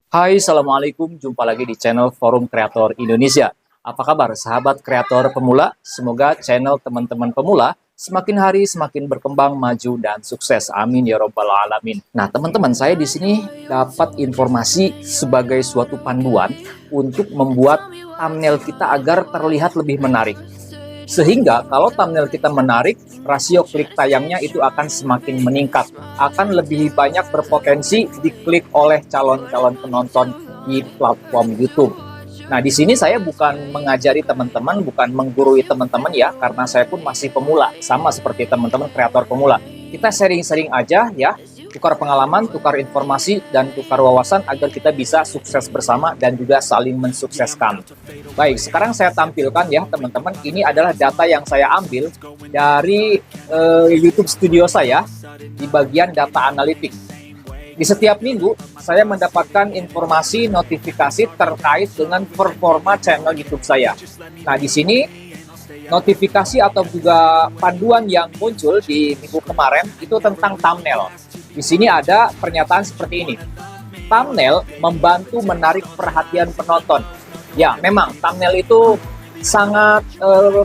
Hai, Assalamualaikum. Jumpa lagi di channel Forum Kreator Indonesia. Apa kabar sahabat kreator pemula? Semoga channel teman-teman pemula semakin hari semakin berkembang, maju, dan sukses. Amin ya robbal alamin. Nah, teman-teman, saya di sini dapat informasi sebagai suatu panduan untuk membuat thumbnail kita agar terlihat lebih menarik. Sehingga kalau thumbnail kita menarik, rasio klik tayangnya itu akan semakin meningkat. Akan lebih banyak berpotensi diklik oleh calon-calon penonton di platform YouTube. Nah, di sini saya bukan mengajari teman-teman, bukan menggurui teman-teman ya, karena saya pun masih pemula, sama seperti teman-teman kreator pemula. Kita sharing-sharing aja ya, tukar pengalaman, tukar informasi, dan tukar wawasan agar kita bisa sukses bersama dan juga saling mensukseskan. Baik, sekarang saya tampilkan ya teman-teman, ini adalah data yang saya ambil dari YouTube Studio saya di bagian data analitik. Di setiap minggu, saya mendapatkan informasi notifikasi terkait dengan performa channel YouTube saya. Nah, di sini notifikasi atau juga panduan yang muncul di minggu kemarin itu tentang thumbnail. Di sini ada pernyataan seperti ini. Thumbnail membantu menarik perhatian penonton. Ya, memang thumbnail itu sangat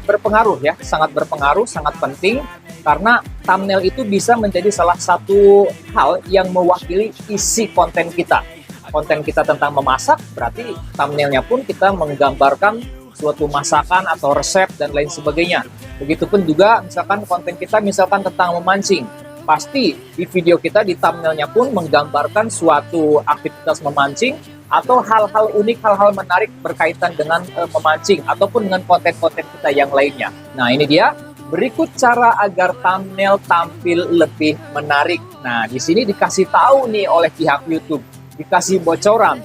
berpengaruh ya, sangat berpengaruh, sangat penting karena thumbnail itu bisa menjadi salah satu hal yang mewakili isi konten kita. Konten kita tentang memasak, berarti thumbnailnya pun kita menggambarkan suatu masakan atau resep dan lain sebagainya. Begitupun juga misalkan konten kita misalkan tentang memancing. Pasti di video kita di thumbnailnya pun menggambarkan suatu aktivitas memancing atau hal-hal unik, hal-hal menarik berkaitan dengan memancing ataupun dengan konten-konten kita yang lainnya. Nah, ini dia. Berikut cara agar thumbnail tampil lebih menarik. Nah, di sini dikasih tahu nih oleh pihak YouTube, dikasih bocoran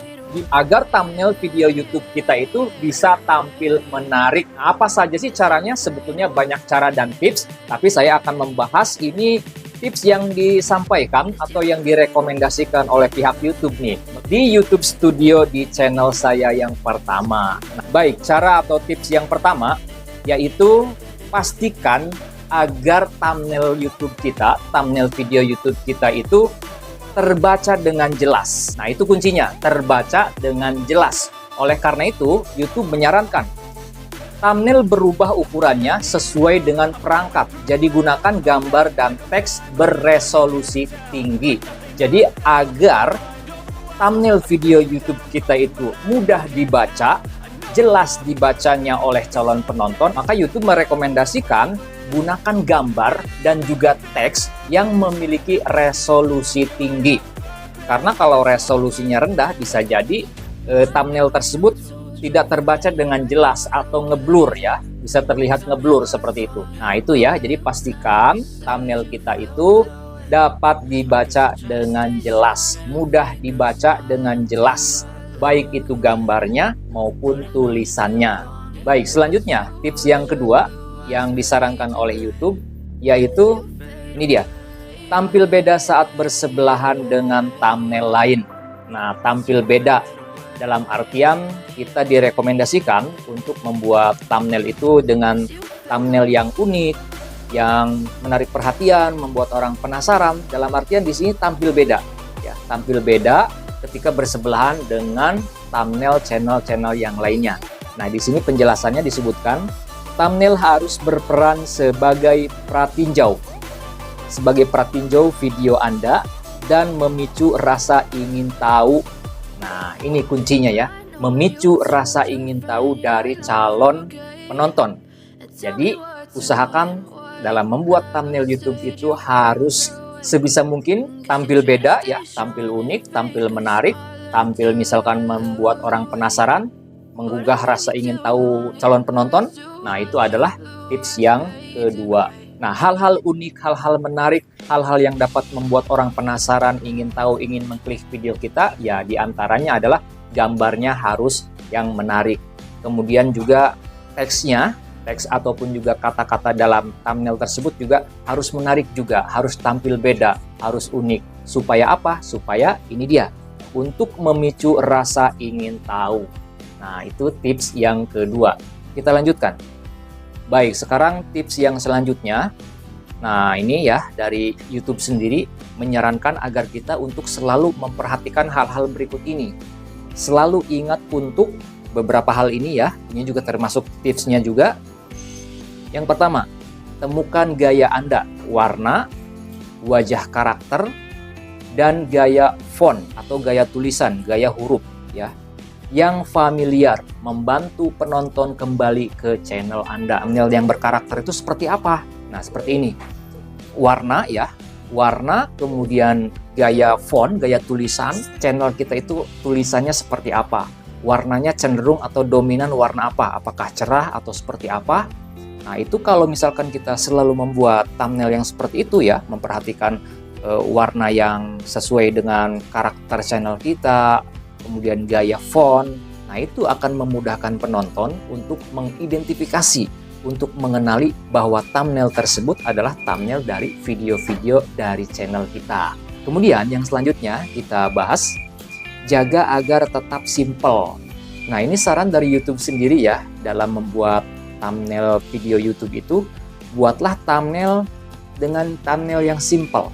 agar thumbnail video YouTube kita itu bisa tampil menarik. Apa saja sih caranya? Sebetulnya banyak cara dan tips, tapi saya akan membahas ini tips yang disampaikan atau yang direkomendasikan oleh pihak YouTube nih di YouTube Studio di channel saya yang pertama. Nah, baik, cara atau tips yang pertama yaitu pastikan agar thumbnail YouTube kita, thumbnail video YouTube kita itu terbaca dengan jelas. Nah, itu kuncinya, terbaca dengan jelas. Oleh karena itu, YouTube menyarankan thumbnail berubah ukurannya sesuai dengan perangkat. Jadi gunakan gambar dan teks beresolusi tinggi. Jadi agar thumbnail video YouTube kita itu mudah dibaca, jelas dibacanya oleh calon penonton, maka YouTube merekomendasikan gunakan gambar dan juga teks yang memiliki resolusi tinggi. Karena kalau resolusinya rendah bisa jadi thumbnail tersebut tidak terbaca dengan jelas atau ngeblur ya, bisa terlihat ngeblur seperti itu. Nah, itu ya, jadi pastikan thumbnail kita itu dapat dibaca dengan jelas, mudah dibaca dengan jelas, baik itu gambarnya maupun tulisannya. Baik, selanjutnya tips yang kedua yang disarankan oleh YouTube yaitu ini dia, tampil beda saat bersebelahan dengan thumbnail lain. Nah, tampil beda dalam artian kita direkomendasikan untuk membuat thumbnail itu dengan thumbnail yang unik, yang menarik perhatian, membuat orang penasaran. Dalam artian di sini tampil beda ya, tampil beda ketika bersebelahan dengan thumbnail channel-channel yang lainnya. Nah, di sini penjelasannya disebutkan thumbnail harus berperan sebagai pratinjau video Anda dan memicu rasa ingin tahu. Nah, ini kuncinya ya, memicu rasa ingin tahu dari calon penonton. Jadi, usahakan dalam membuat thumbnail YouTube itu harus sebisa mungkin tampil beda ya, tampil unik, tampil menarik, tampil misalkan membuat orang penasaran, menggugah rasa ingin tahu calon penonton. Nah, itu adalah tips yang kedua. Nah, hal-hal unik, hal-hal menarik, hal-hal yang dapat membuat orang penasaran, ingin tahu, ingin mengklik video kita, ya diantaranya adalah gambarnya harus yang menarik. Kemudian juga teksnya, teks ataupun juga kata-kata dalam thumbnail tersebut juga harus menarik juga, harus tampil beda, harus unik. Supaya apa? Supaya ini dia, untuk memicu rasa ingin tahu. Nah, itu tips yang kedua. Kita lanjutkan. Baik, sekarang tips yang selanjutnya. Nah, ini ya dari YouTube sendiri menyarankan agar kita untuk selalu memperhatikan hal-hal berikut ini. Selalu ingat untuk beberapa hal ini ya. Ini juga termasuk tipsnya juga. Yang pertama, temukan gaya Anda, warna, wajah karakter, dan gaya font atau gaya tulisan, gaya huruf ya, yang familiar, membantu penonton kembali ke channel Anda. Thumbnail yang berkarakter itu seperti apa? Nah, seperti ini. Warna ya, warna, kemudian gaya font, gaya tulisan, channel kita itu tulisannya seperti apa? Warnanya cenderung atau dominan warna apa? Apakah cerah atau seperti apa? Nah, itu kalau misalkan kita selalu membuat thumbnail yang seperti itu ya, memperhatikan warna yang sesuai dengan karakter channel kita, kemudian gaya font. Nah, itu akan memudahkan penonton untuk mengidentifikasi, untuk mengenali bahwa thumbnail tersebut adalah thumbnail dari video-video dari channel kita. Kemudian yang selanjutnya kita bahas, jaga agar tetap simple. Nah, ini saran dari YouTube sendiri ya, dalam membuat thumbnail video YouTube itu, buatlah thumbnail dengan thumbnail yang simple.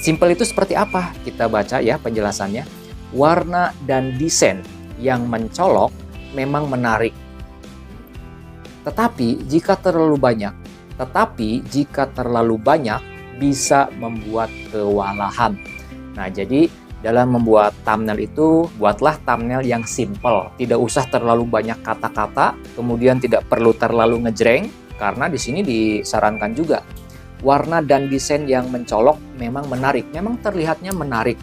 Simple itu seperti apa? Kita baca ya penjelasannya. Warna dan desain yang mencolok memang menarik. Tetapi jika terlalu banyak bisa membuat kewalahan. Nah, jadi dalam membuat thumbnail itu, buatlah thumbnail yang simple. Tidak usah terlalu banyak kata-kata, kemudian tidak perlu terlalu ngejreng, karena di sini disarankan juga warna dan desain yang mencolok memang menarik, memang terlihatnya menarik.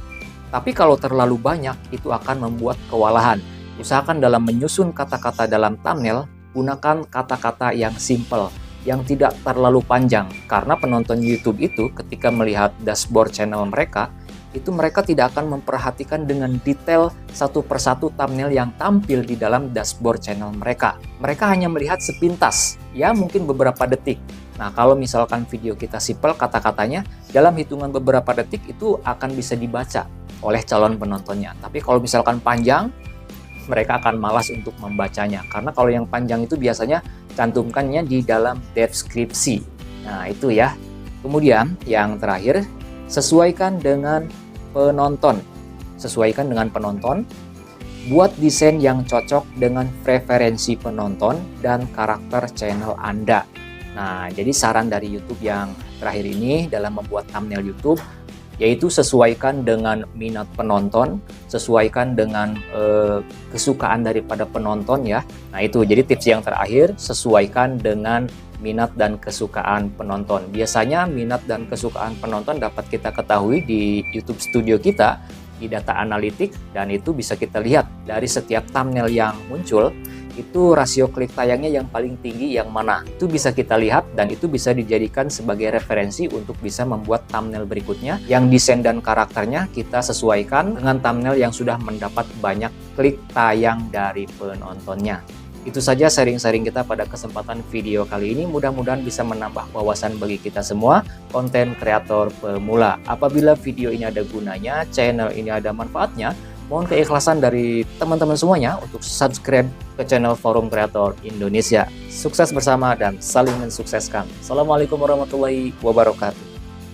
Tapi kalau terlalu banyak, itu akan membuat kewalahan. Usahakan dalam menyusun kata-kata dalam thumbnail, gunakan kata-kata yang simple, yang tidak terlalu panjang. Karena penonton YouTube itu ketika melihat dashboard channel mereka, itu mereka tidak akan memperhatikan dengan detail satu persatu thumbnail yang tampil di dalam dashboard channel mereka. Mereka hanya melihat sepintas, ya mungkin beberapa detik. Nah, kalau misalkan video kita simple, kata-katanya dalam hitungan beberapa detik itu akan bisa dibaca oleh calon penontonnya. Tapi kalau misalkan panjang, mereka akan malas untuk membacanya. Karena kalau yang panjang itu biasanya cantumkannya di dalam deskripsi. Nah, itu ya. Kemudian yang terakhir, sesuaikan dengan penonton. Sesuaikan dengan penonton. Buat desain yang cocok dengan preferensi penonton dan karakter channel Anda. Nah, jadi saran dari YouTube yang terakhir ini dalam membuat thumbnail YouTube, yaitu sesuaikan dengan minat penonton, sesuaikan dengan kesukaan daripada penonton ya. Nah, itu jadi tips yang terakhir, sesuaikan dengan minat dan kesukaan penonton. Biasanya minat dan kesukaan penonton dapat kita ketahui di YouTube Studio kita, di data analitik, dan itu bisa kita lihat dari setiap thumbnail yang muncul, itu rasio klik tayangnya yang paling tinggi yang mana. Itu bisa kita lihat dan itu bisa dijadikan sebagai referensi untuk bisa membuat thumbnail berikutnya yang desain dan karakternya kita sesuaikan dengan thumbnail yang sudah mendapat banyak klik tayang dari penontonnya. Itu saja sharing-sharing kita pada kesempatan video kali ini. Mudah-mudahan bisa menambah wawasan bagi kita semua, konten kreator pemula. Apabila video ini ada gunanya, channel ini ada manfaatnya, mohon keikhlasan dari teman-teman semuanya untuk subscribe ke channel Forum Kreator Indonesia. Sukses bersama dan saling mensukseskan. Assalamualaikum warahmatullahi wabarakatuh.